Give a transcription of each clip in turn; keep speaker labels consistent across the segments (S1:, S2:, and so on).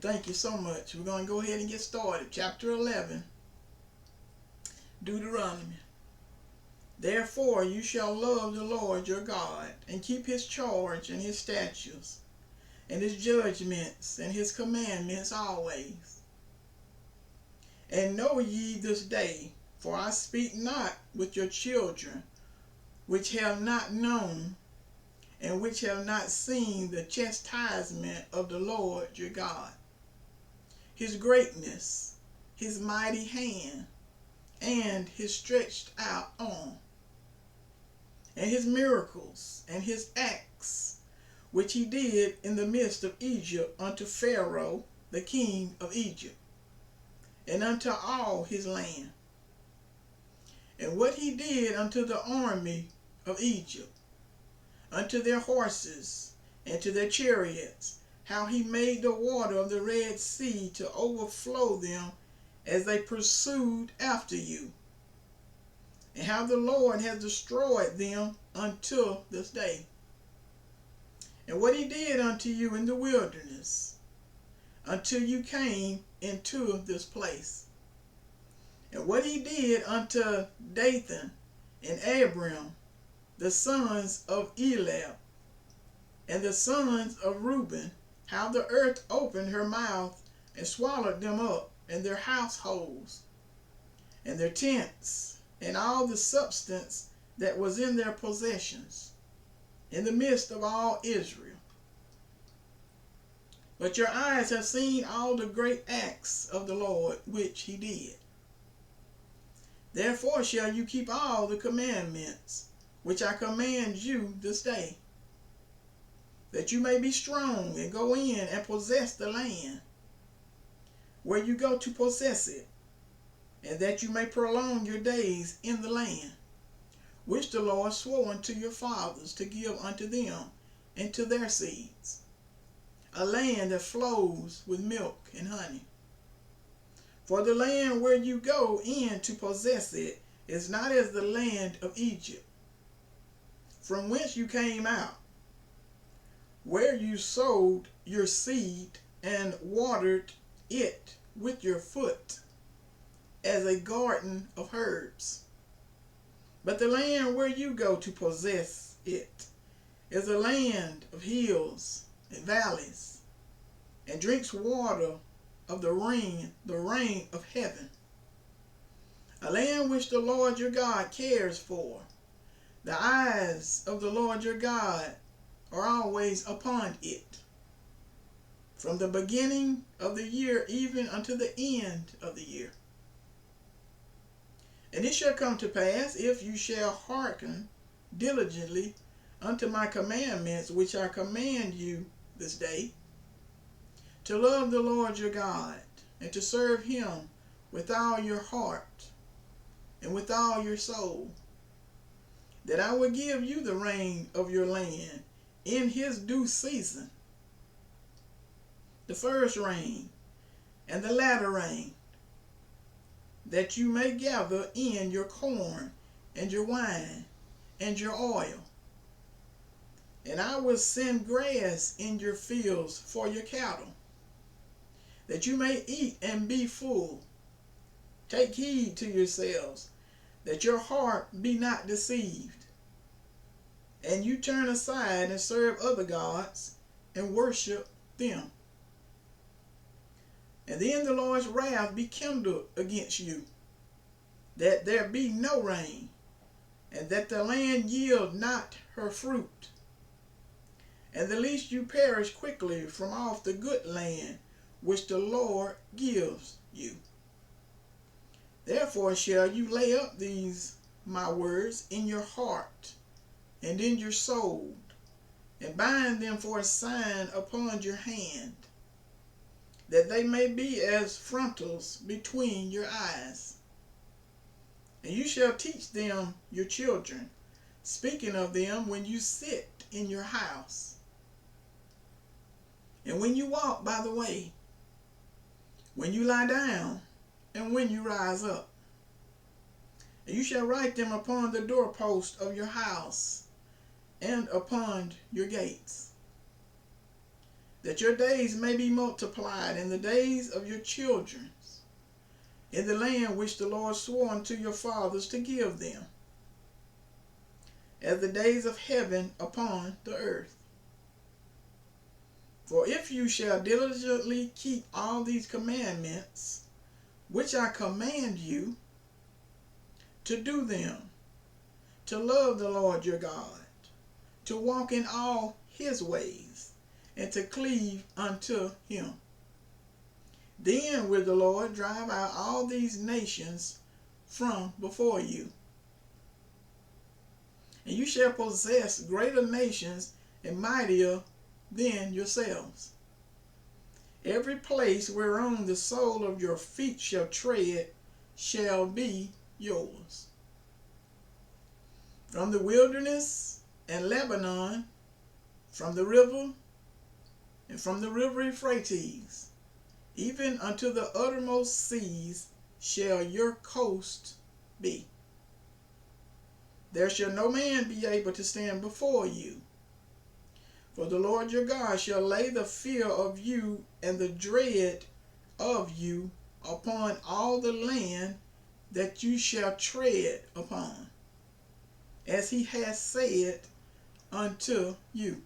S1: Thank you so much. We're going to go ahead and get started. Chapter 11, Deuteronomy. Therefore you shall love the Lord your God, and keep his charge and his statutes, and his judgments and his commandments always. And know ye this day, for I speak not with your children, which have not known, and which have not seen the chastisement of the Lord your God, his greatness, his mighty hand, and his stretched out arm, and his miracles, and his acts, which he did in the midst of Egypt unto Pharaoh the king of Egypt, and unto all his land, and what he did unto the army of Egypt, unto their horses, and to their chariots, how he made the water of the Red Sea to overflow them as they pursued after you, and how the Lord has destroyed them until this day, and what he did unto you in the wilderness, until you came into this place, and what he did unto Dathan and Abiram, the sons of Eliab, and the sons of Reuben, how the earth opened her mouth and swallowed them up, and their households, and their tents, and all the substance that was in their possessions, in the midst of all Israel. But your eyes have seen all the great acts of the Lord which he did. Therefore shall you keep all the commandments which I command you this day, that you may be strong and go in and possess the land where you go to possess it, and that you may prolong your days in the land which the Lord swore unto your fathers to give unto them and to their seeds, a land that flows with milk and honey. For the land where you go in to possess it is not as the land of Egypt, from whence you came out, where you sowed your seed and watered it with your foot as a garden of herbs. But the land where you go to possess it is a land of hills and valleys, and drinks water of the rain of heaven, a land which the Lord your God cares for. The eyes of the Lord your God are always upon it, from the beginning of the year even unto the end of the year. And it shall come to pass, if you shall hearken diligently unto my commandments which I command you this day, to love the Lord your God, and to serve him with all your heart and with all your soul, that I will give you the rain of your land in his due season, the first rain and the latter rain, that you may gather in your corn and your wine and your oil. And I will send grass in your fields for your cattle, that you may eat and be full. Take heed to yourselves, that your heart be not deceived, and you turn aside and serve other gods and worship them. And then the Lord's wrath be kindled against you, that there be no rain, and that the land yield not her fruit, and the least you perish quickly from off the good land which the Lord gives you. Therefore shall you lay up these my words in your heart and in your soul, and bind them for a sign upon your hand, that they may be as frontals between your eyes. And you shall teach them your children, speaking of them when you sit in your house, and when you walk by the way, when you lie down, and when you rise up. And you shall write them upon the doorpost of your house and upon your gates. that your days may be multiplied, and the days of your children, in the land which the Lord swore unto your fathers to give them, as the days of heaven upon the earth. For if you shall diligently keep all these commandments, which I command you, to do them, to love the Lord your God, to walk in all his ways, and to cleave unto him, then will the Lord drive out all these nations from before you. And you shall possess greater nations and mightier than yourselves. Every place whereon the sole of your feet shall tread shall be yours. From the wilderness and Lebanon, from the river and from the river Euphrates, even unto the uttermost seas shall your coast be. There shall no man be able to stand before you. For the Lord your God shall lay the fear of you and the dread of you upon all the land that you shall tread upon, as he has said unto you.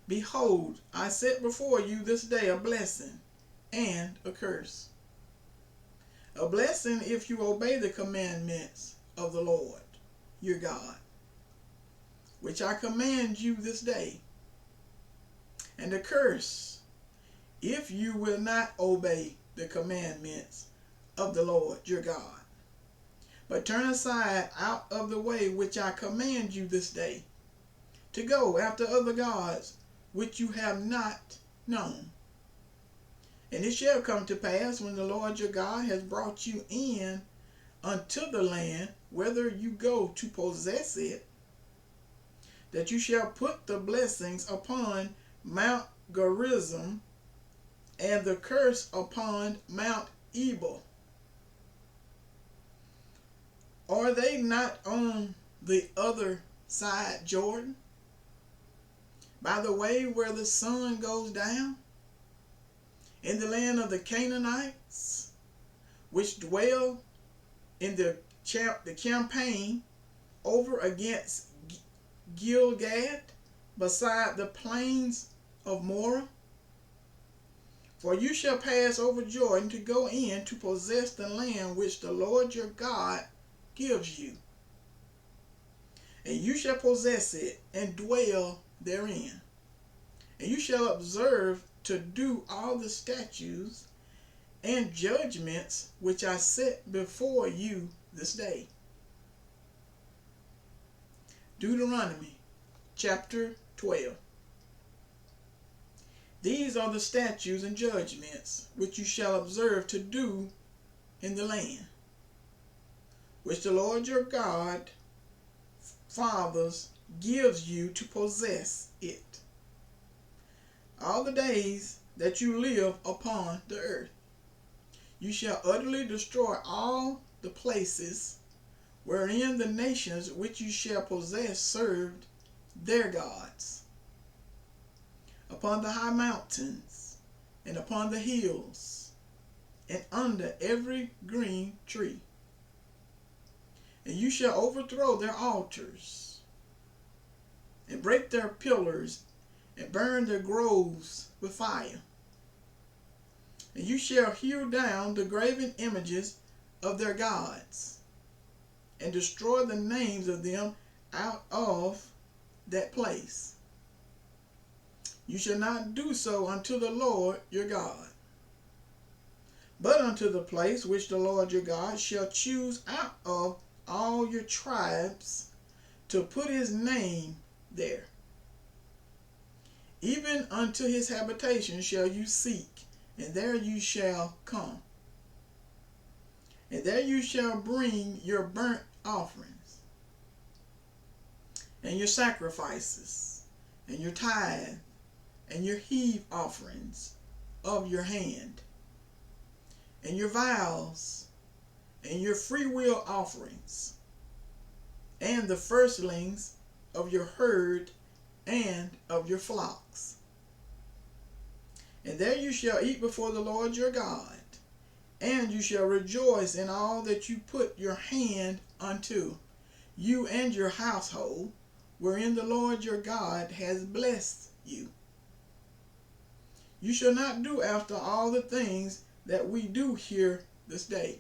S1: Behold, I set before you this day a blessing and a curse. A blessing if you obey the commandments of the Lord your God, which I command you this day, and a curse if you will not obey the commandments of the Lord your God, but turn aside out of the way which I command you this day, to go after other gods which you have not known. And it shall come to pass, when the Lord your God has brought you in unto the land whither you go to possess it, that you shall put the blessings upon Mount Gerizim and the curse upon Mount Ebal. Are they not on the other side Jordan, by the way where the sun goes down, in the land of the Canaanites, which dwell in the campaign over against Gilgad, beside the plains of Morah? For you shall pass over Jordan to go in to possess the land which the Lord your God gives you. And you shall possess it and dwell therein. And you shall observe to do all the statutes and judgments which I set before you this day. Deuteronomy chapter 12. These are the statutes and judgments which you shall observe to do in the land, which the Lord your God fathers gives you to possess it, all the days that you live upon the earth. You shall utterly destroy all the places wherein the nations which you shall possess served their gods, upon the high mountains, and upon the hills, and under every green tree. And you shall overthrow their altars, and break their pillars, and burn their groves with fire. And you shall hew down the graven images of their gods, and destroy the names of them out of that place. You shall not do so unto the Lord your God, but unto the place which the Lord your God shall choose out of all your tribes to put his name there. Even unto his habitation shall you seek, and there you shall come. And there you shall bring your burnt offerings, and your sacrifices, and your tithe, and your heave offerings of your hand, and your vows, and your freewill offerings, and the firstlings of your herd and of your flocks. And there you shall eat before the Lord your God, and you shall rejoice in all that you put your hand unto, you and your household, wherein the Lord your God has blessed you. You shall not do after all the things that we do here this day.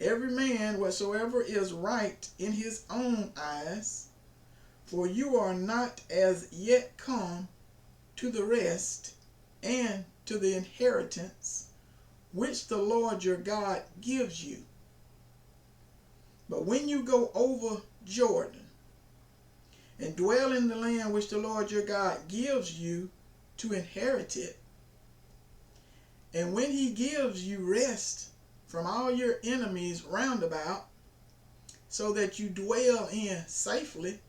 S1: Every man whatsoever is right in his own eyes, for you are not as yet come to the rest and to the inheritance which the Lord your God gives you. But when you go over Jordan and dwell in the land which the Lord your God gives you to inherit it, and when he gives you rest from all your enemies round about, so that you dwell in safely,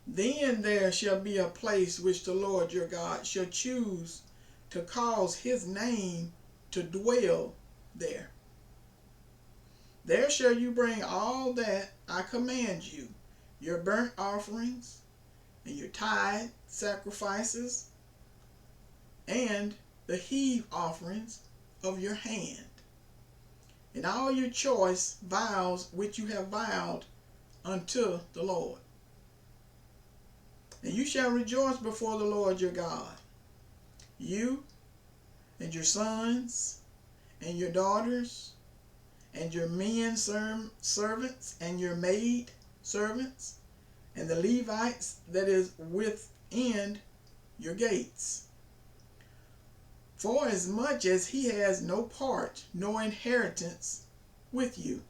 S1: then there shall be a place which the Lord your God shall choose to cause his name to dwell there. There shall you bring all that I command you, your burnt offerings, and your tithe sacrifices, and the heave offerings of your hand, and all your choice vows which you have vowed unto the Lord. And you shall rejoice before the Lord your God, you and your sons and your daughters and your men servants and your maid servants and the Levites that is within your gates. For as much as he has no part nor inheritance with you.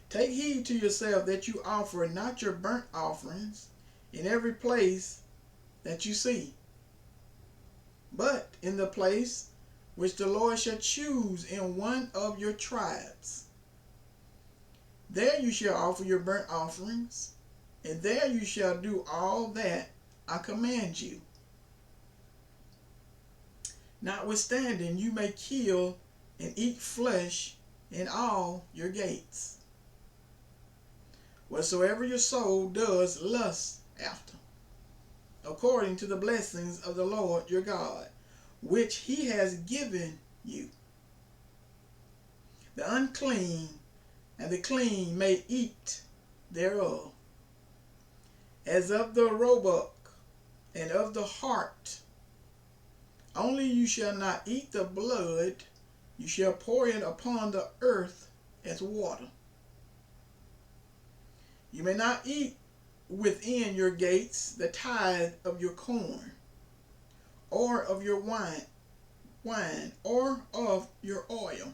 S1: Take heed to yourself that you offer not your burnt offerings in every place that you see, but in the place which the Lord shall choose in one of your tribes. There you shall offer your burnt offerings, and there you shall do all that I command you. Notwithstanding, you may kill and eat flesh in all your gates. Whatsoever your soul does lust after, according to the blessings of the Lord your God, which he has given you. The unclean and the clean may eat thereof, as of the roebuck and of the hart. Only you shall not eat the blood, you shall pour it upon the earth as water. You may not eat within your gates the tithe of your corn, or of your wine, or of your oil,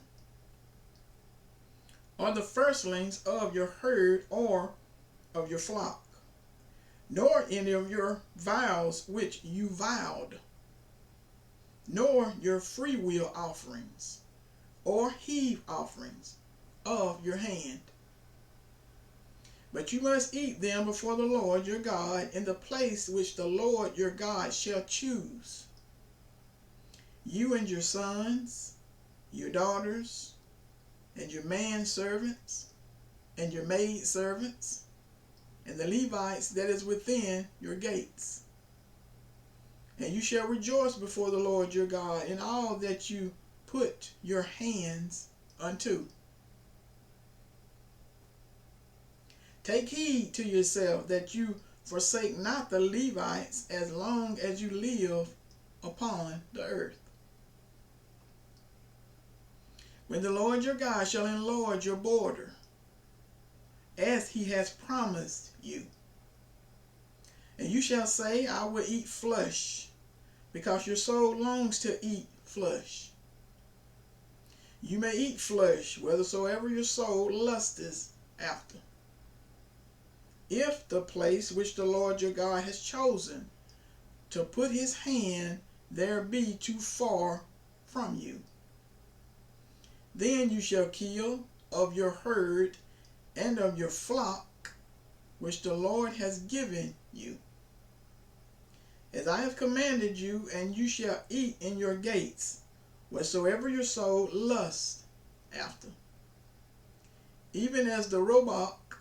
S1: or the firstlings of your herd or of your flock, nor any of your vows which you vowed, nor your freewill offerings, or heave offerings of your hand. But you must eat them before the Lord your God in the place which the Lord your God shall choose. You and your sons, your daughters, and your manservants, and your maidservants, and the Levites that is within your gates. And you shall rejoice before the Lord your God in all that you put your hands unto. Take heed to yourself that you forsake not the Levites as long as you live upon the earth. When the Lord your God shall enlarge your border, as he has promised you, and you shall say, I will eat flesh, because your soul longs to eat flesh. You may eat flesh, whithersoever your soul lusteth after, if the place which the Lord your God has chosen to put his hand there be too far from you. Then you shall kill of your herd and of your flock, which the Lord has given you, as I have commanded you, and you shall eat in your gates whatsoever your soul lusts after, even as the roebuck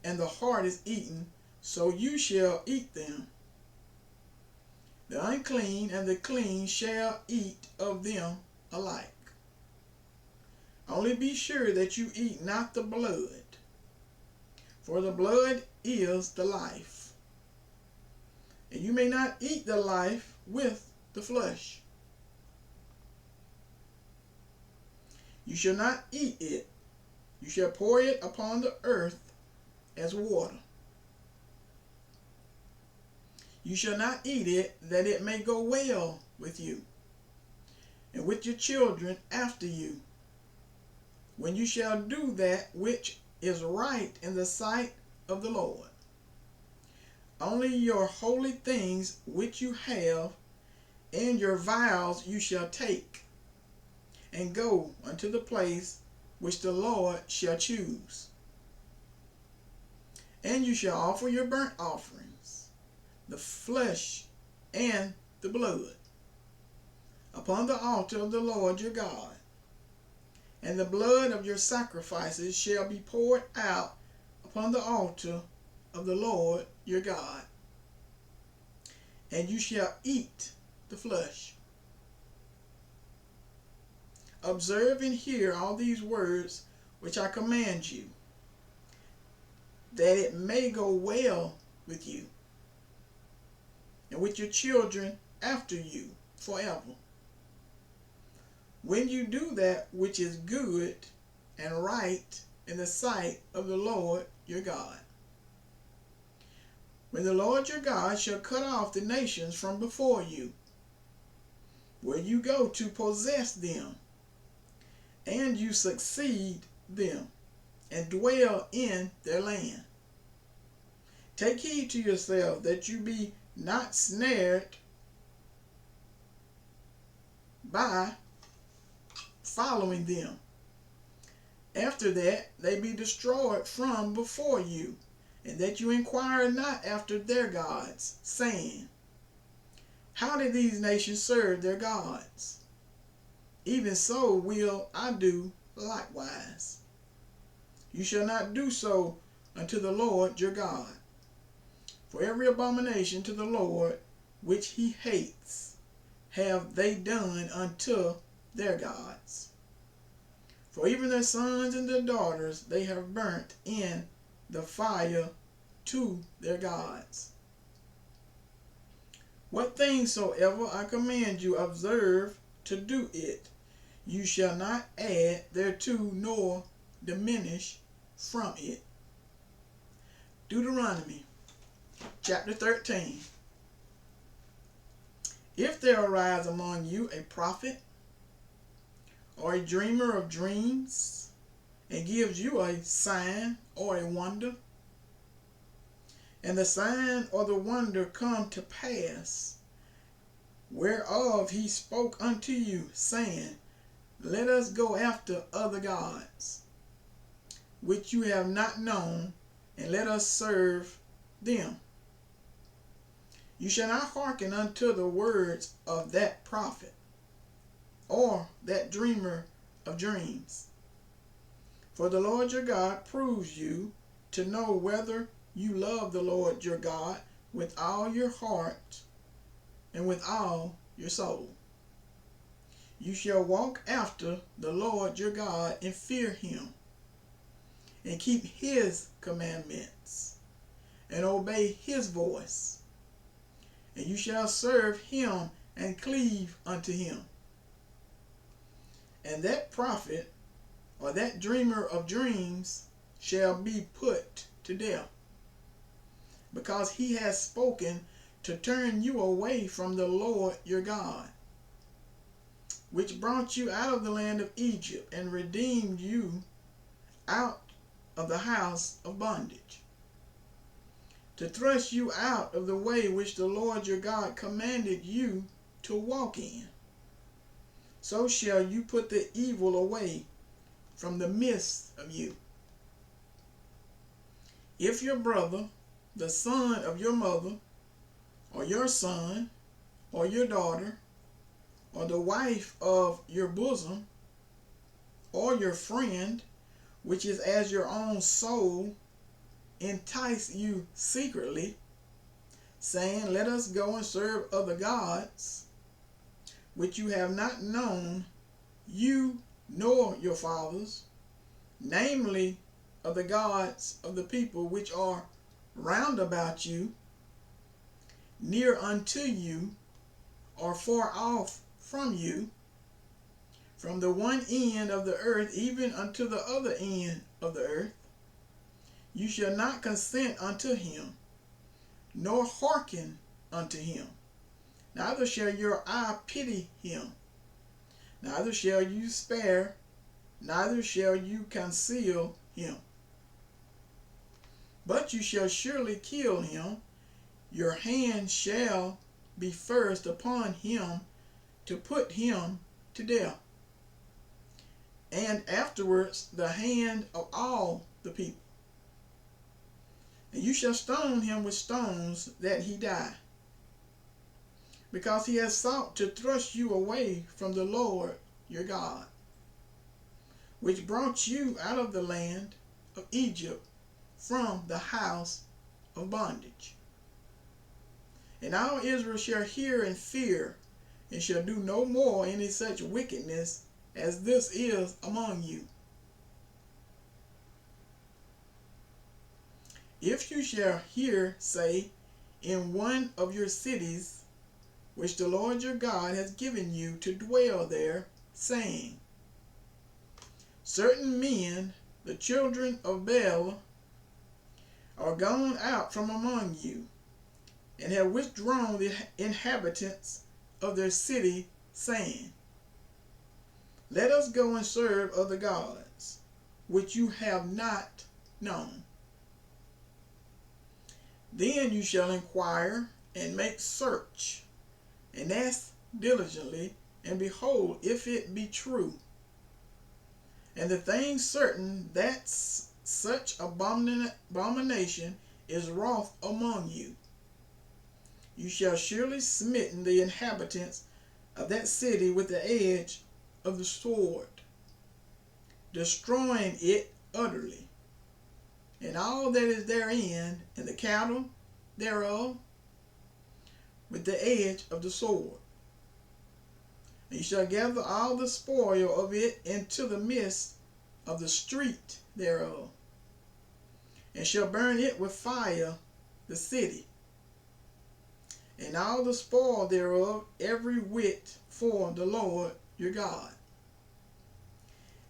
S1: and the heart is eaten, so you shall eat them. The unclean and the clean shall eat of them alike. Only be sure that you eat not the blood, for the blood is the life. And you may not eat the life with the flesh. You shall not eat it. You shall pour it upon the earth as water. You shall not eat it, that it may go well with you, and with your children after you, when you shall do that which is right in the sight of the Lord. Only your holy things which you have, and your vows you shall take, and go unto the place which the Lord shall choose. And you shall offer your burnt offerings, the flesh and the blood, upon the altar of the Lord your God. And the blood of your sacrifices shall be poured out upon the altar of the Lord your God. And you shall eat the flesh. Observe and hear all these words which I command you, that it may go well with you, and with your children after you forever, when you do that which is good and right in the sight of the Lord your God. When the Lord your God shall cut off the nations from before you, where you go to possess them, and you succeed them, and dwell in their land. Take heed to yourself that you be not snared by following them. After that, they be destroyed from before you, and that you inquire not after their gods, saying, how did these nations serve their gods? Even so will I do likewise. You shall not do so unto the Lord your God. For every abomination to the Lord which he hates have they done unto their gods. For even their sons and their daughters they have burnt in the fire to their gods. What things soever I command you, observe to do it. You shall not add thereto nor diminish from it. Deuteronomy chapter 13. If there arise among you a prophet or a dreamer of dreams, and gives you a sign or a wonder, and the sign or the wonder come to pass, whereof he spoke unto you, saying, let us go after other gods, which you have not known, and let us serve them. You shall not hearken unto the words of that prophet, or that dreamer of dreams. For the Lord your God proves you to know whether you love the Lord your God with all your heart and with all your soul. You shall walk after the Lord your God and fear him, and keep his commandments, and obey his voice. And you shall serve him and cleave unto him. And that prophet or that dreamer of dreams shall be put to death, because he has spoken to turn you away from the Lord your God, which brought you out of the land of Egypt, and redeemed you out of the house of bondage, to thrust you out of the way which the Lord your God commanded you to walk in. So shall you put the evil away from the midst of you. If your brother, the son of your mother, or your son, or your daughter, or the wife of your bosom, or your friend, which is as your own soul, entice you secretly, saying, Let us go and serve other gods, which you have not known, you nor your fathers, namely of the gods of the people which are round about you, near unto you, or far off from you, from the one end of the earth even unto the other end of the earth. You shall not consent unto him, nor hearken unto him. Neither shall your eye pity him, neither shall you spare, neither shall you conceal him. But you shall surely kill him. Your hand shall be first upon him to put him to death, and afterwards the hand of all the people. And you shall stone him with stones that he die, because he has sought to thrust you away from the Lord your God, which brought you out of the land of Egypt from the house of bondage. And all Israel shall hear and fear, and shall do no more any such wickedness as this is among you. If you shall hear say in one of your cities, which the Lord your God has given you to dwell there, saying, Certain men, the children of Bel, are gone out from among you, and have withdrawn the inhabitants of their city, saying, Let us go and serve other gods, which you have not known. Then you shall inquire and make search, and ask diligently, and behold, if it be true, and the thing certain that such abomination is wrought among you, you shall surely smitten the inhabitants of that city with the edge of the sword, destroying it utterly, and all that is therein, and the cattle thereof, with the edge of the sword. And you shall gather all the spoil of it into the midst of the street thereof, and shall burn it with fire, the city, and all the spoil thereof, every whit for the Lord your God.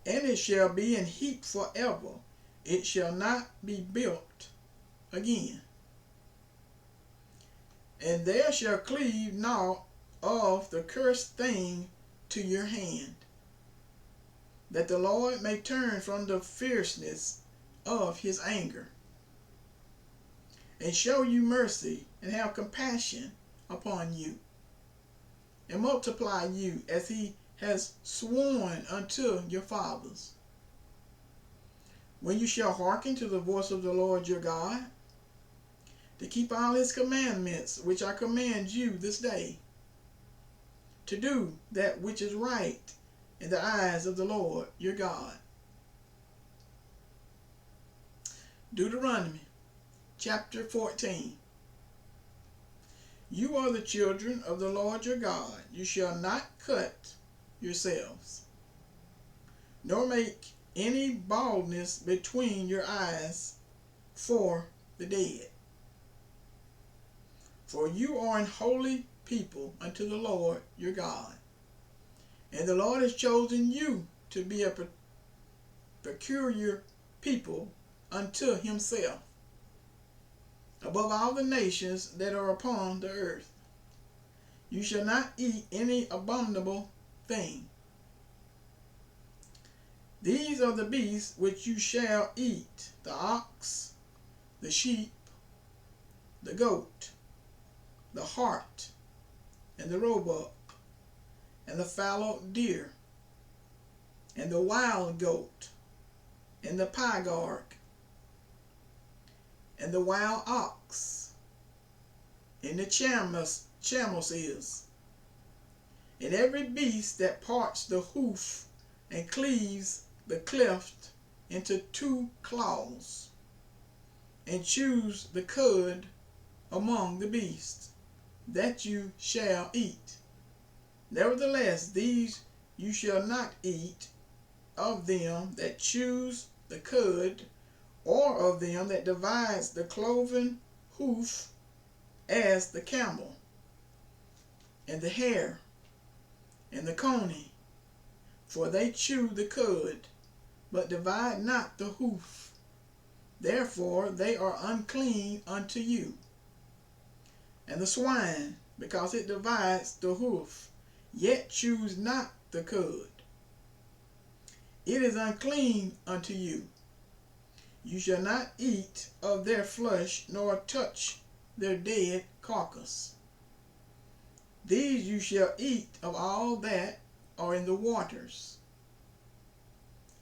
S1: And it shall be in heap forever, it shall not be built again. And there shall cleave naught of the cursed thing to your hand, that the Lord may turn from the fierceness of his anger, and show you mercy, and have compassion upon you, and multiply you as he has sworn unto your fathers. When you shall hearken to the voice of the Lord your God, to keep all his commandments which I command you this day, to do that which is right in the eyes of the Lord your God. Deuteronomy chapter 14. You are the children of the Lord your God. You shall not cut yourselves, nor make any baldness between your eyes for the dead. For you are an holy people unto the Lord your God. And the Lord has chosen you to be a peculiar people unto himself, above all the nations that are upon the earth. You shall not eat any abominable thing. These are the beasts which you shall eat: the ox, the sheep, the goat, the hart, and the roebuck, and the fallow deer, and the wild goat, and the pygarg, and the wild ox, and the chamois, and every beast that parts the hoof and cleaves the cleft into two claws. and choose the cud among the beasts, that you shall eat. Nevertheless, these you shall not eat of them that choose the cud, or of them that divides the cloven hoof, as the camel, and the hare, and the coney, for they chew the cud, but divide not the hoof. Therefore they are unclean unto you. And the swine, because it divides the hoof, yet chews not the cud, it is unclean unto you. You shall not eat of their flesh, nor touch their dead carcass. These you shall eat of all that are in the waters.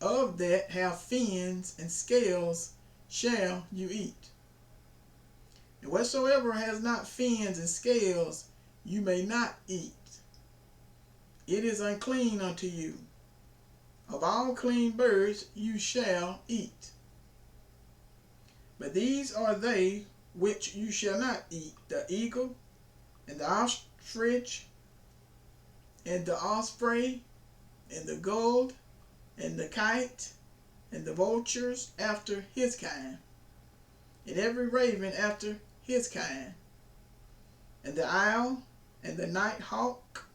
S1: Of that have fins and scales shall you eat. And whatsoever has not fins and scales you may not eat. It is unclean unto you. Of all clean birds you shall eat. But these are they which you shall not eat: the eagle, and the ostrich, and the osprey, and the gull, and the kite, and the vultures after his kind, and every raven after his kind, and the owl, and the night hawk,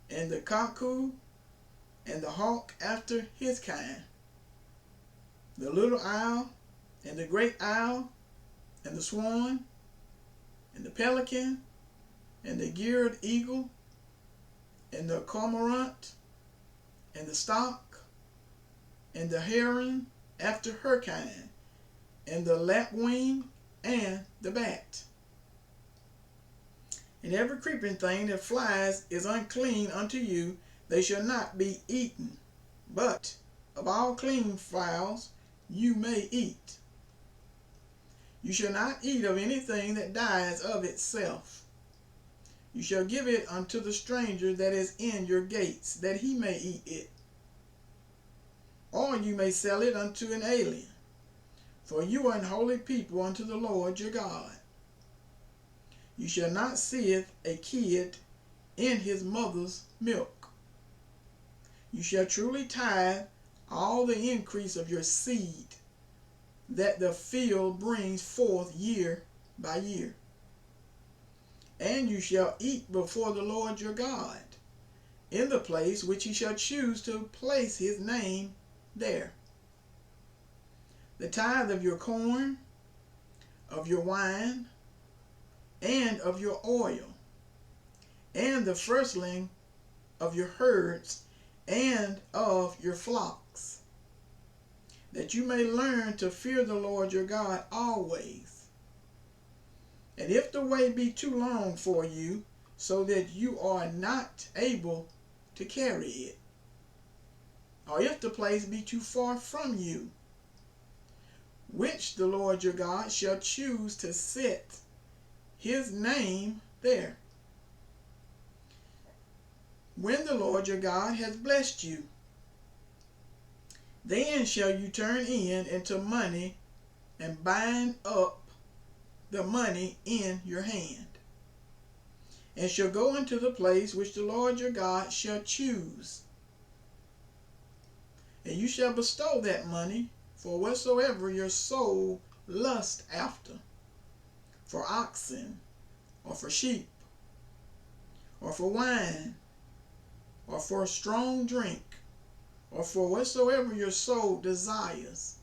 S1: and the cuckoo, and the hawk after his kind, the little owl, and the great owl, and the swan, and the pelican, and the geared eagle, and the cormorant, and the stork, and the heron after her kind, and the lapwing, and the bat. And every creeping thing that flies is unclean unto you, they shall not be eaten. But of all clean fowls you may eat. You shall not eat of anything that dies of itself. You shall give it unto the stranger that is in your gates, that he may eat it. Or you may sell it unto an alien, for you are an holy people unto the Lord your God. You shall not seeth a kid in his mother's milk. You shall truly tithe all the increase of your seed, that the field brings forth year by year. And you shall eat before the Lord your God, in the place which he shall choose to place his name there. The tithe of your corn, of your wine, and of your oil, and the firstling of your herds, and of your flocks, that you may learn to fear the Lord your God always. And if the way be too long for you, so that you are not able to carry it, or if the place be too far from you, which the Lord your God shall choose to set his name there, when the Lord your God has blessed you, then shall you turn into money, and bind up the money in your hand, and shall go into the place which the Lord your God shall choose. And you shall bestow that money for whatsoever your soul lust after, for oxen, or for sheep, or for wine, or for strong drink, or for whatsoever your soul desires.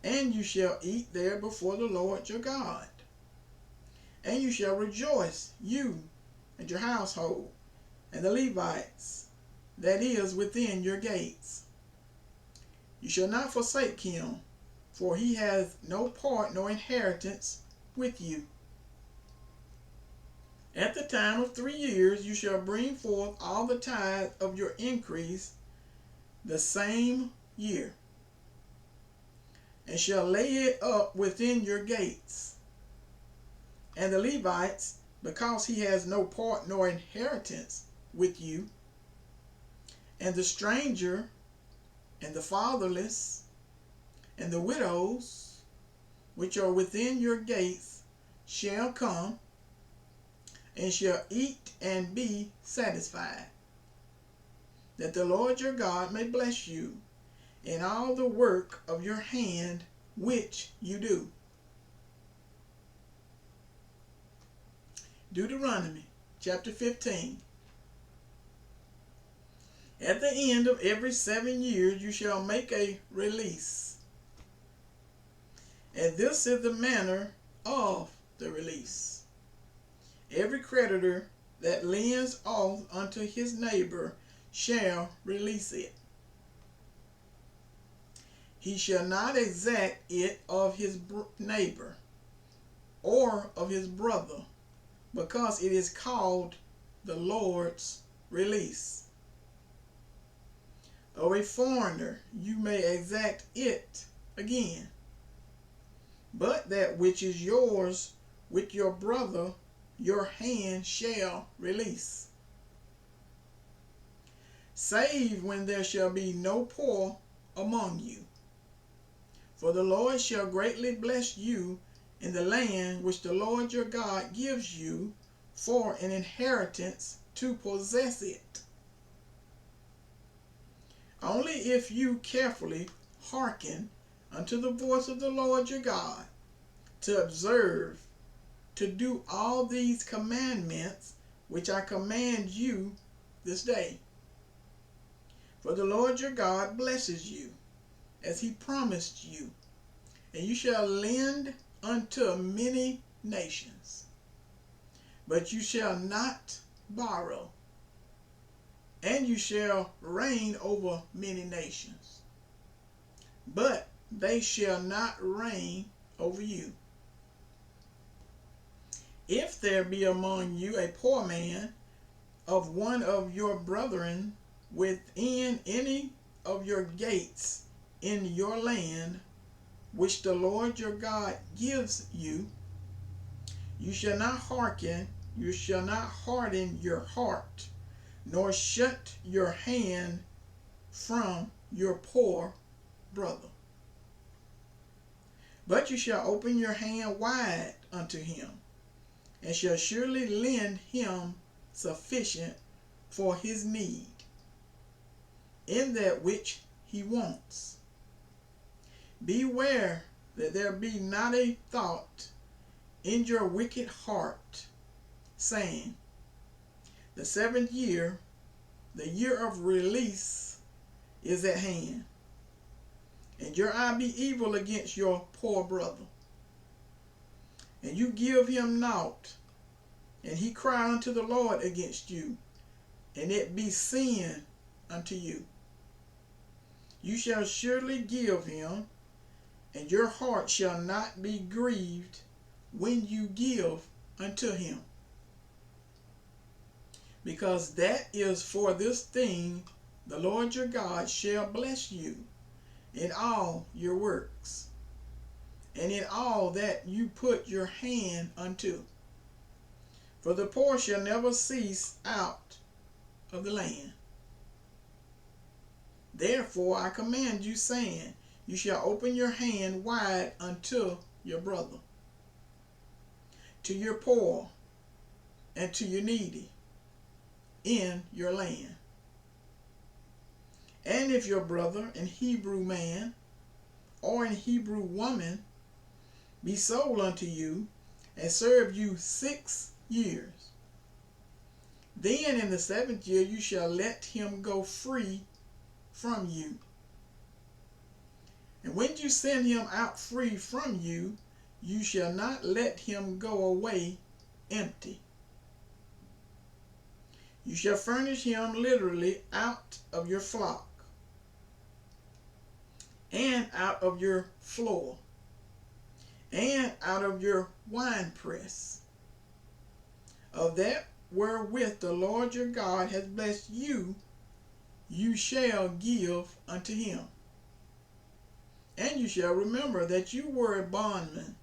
S1: And you shall eat there before the Lord your God. And you shall rejoice, you and your household, and the Levites that is within your gates. You shall not forsake him, for he has no part nor inheritance with you. At the time of 3 years you shall bring forth all the tithe of your increase the same year, and shall lay it up within your gates. And the Levites, because he has no part nor inheritance with you, and the stranger, and the fatherless, and the widows, which are within your gates shall come, and shall eat and be satisfied, that the Lord your God may bless you in all the work of your hand which you do. Deuteronomy chapter 15. At the end of every 7 years you shall make a release. And this is the manner of the release. Every creditor that lends off unto his neighbor shall release it. He shall not exact it of his neighbor or of his brother, because it is called the Lord's release. Of a foreigner you may exact it again, but that which is yours with your brother your hand shall release. Save when there shall be no poor among you. For the Lord shall greatly bless you in the land which the Lord your God gives you for an inheritance to possess it. Only if you carefully hearken unto the voice of the Lord your God, to observe, to do all these commandments which I command you this day. For the Lord your God blesses you, as he promised you, and you shall lend unto many nations, but you shall not borrow, and you shall reign over many nations, but they shall not reign over you. If there be among you a poor man of one of your brethren within any of your gates in your land, which the Lord your God gives you, you shall not hearken, you shall not harden your heart, nor shut your hand from your poor brother. But you shall open your hand wide unto him, and shall surely lend him sufficient for his need, in that which he wants. Beware that there be not a thought in your wicked heart, saying, the 7th year, the year of release, is at hand, and your eye be evil against your poor brother, and you give him naught, and he cry unto the Lord against you, and it be sin unto you. You shall surely give him, and your heart shall not be grieved when you give unto him. Because that is for this thing the Lord your God shall bless you in all your works, and in all that you put your hand unto. For the poor shall never cease out of the land. Therefore I command you, saying, you shall open your hand wide unto your brother, to your poor, and to your needy in your land. And if your brother, an Hebrew man, or an Hebrew woman, be sold unto you, and serve you 6 years, then in the 7th year you shall let him go free from you. And when you send him out free from you, you shall not let him go away empty. You shall furnish him literally out of your flock, and out of your floor, and out of your winepress, of that wherewith the Lord your God has blessed you, you shall give unto him. And you shall remember that you were a bondman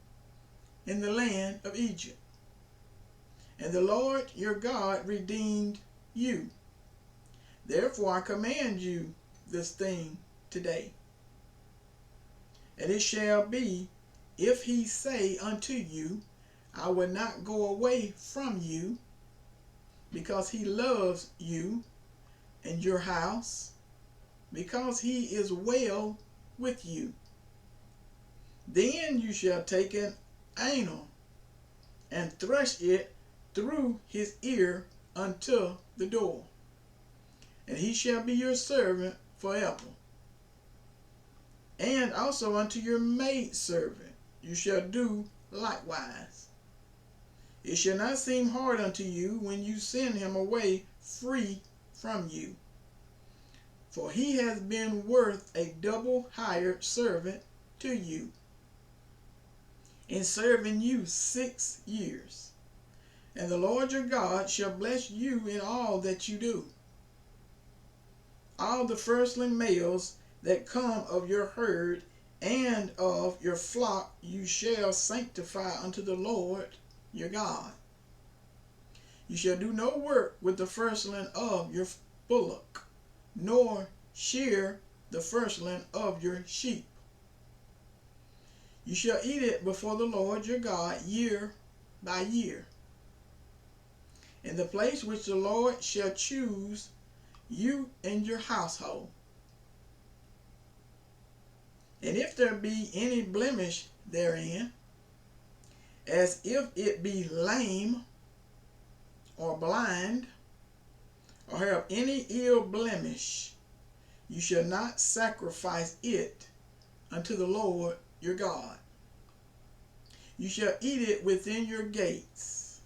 S1: in the land of Egypt, and the Lord your God redeemed you. Therefore I command you this thing today. And it shall be, if he say unto you, I will not go away from you, because he loves you and your house, because he is well with you. Then you shall take an anal and thrust it through his ear unto the door, and he shall be your servant forever. And also unto your maidservant you shall do likewise. It shall not seem hard unto you when you send him away free from you, for he has been worth a double hired servant to you, in serving you 6 years. And the Lord your God shall bless you in all that you do. All the firstling males that come of your herd and of your flock you shall sanctify unto the Lord your God. You shall do no work with the firstling of your bullock, nor shear the firstling of your sheep. You shall eat it before the Lord your God year by year, in the place which the Lord shall choose, you and your household. And if there be any blemish therein, as if it be lame or blind, or have any ill blemish, you shall not sacrifice it unto the Lord your God. You shall eat it within your gates.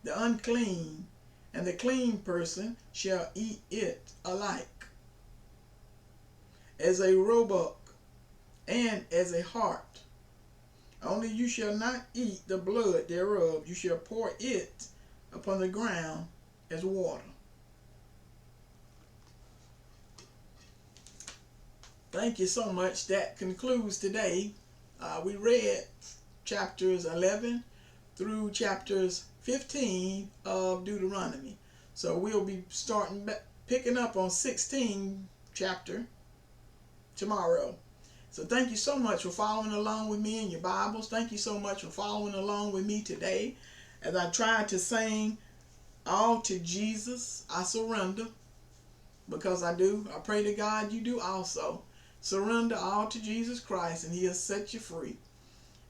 S1: The unclean and the clean person shall eat it alike, as a roebuck and as a hart. Only you shall not eat the blood thereof. You shall pour it upon the ground as water. Thank you so much. That concludes today. We read chapters 11 through chapters 15 of Deuteronomy. So we'll be picking up on 16 chapter tomorrow. So thank you so much for following along with me in your Bibles. Thank you so much for following along with me today as I tried to sing All to Jesus I Surrender, because I do. I pray to God you do also. Surrender all to Jesus Christ and he'll set you free.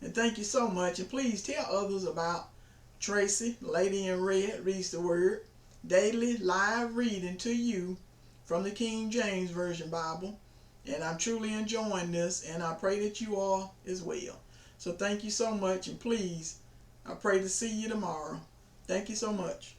S1: And thank you so much. And please tell others about Tracy, Lady in Red, reads the word. Daily live reading to you from the King James Version Bible. And I'm truly enjoying this, and I pray that you all as well. So thank you so much, and please, I pray to see you tomorrow. Thank you so much.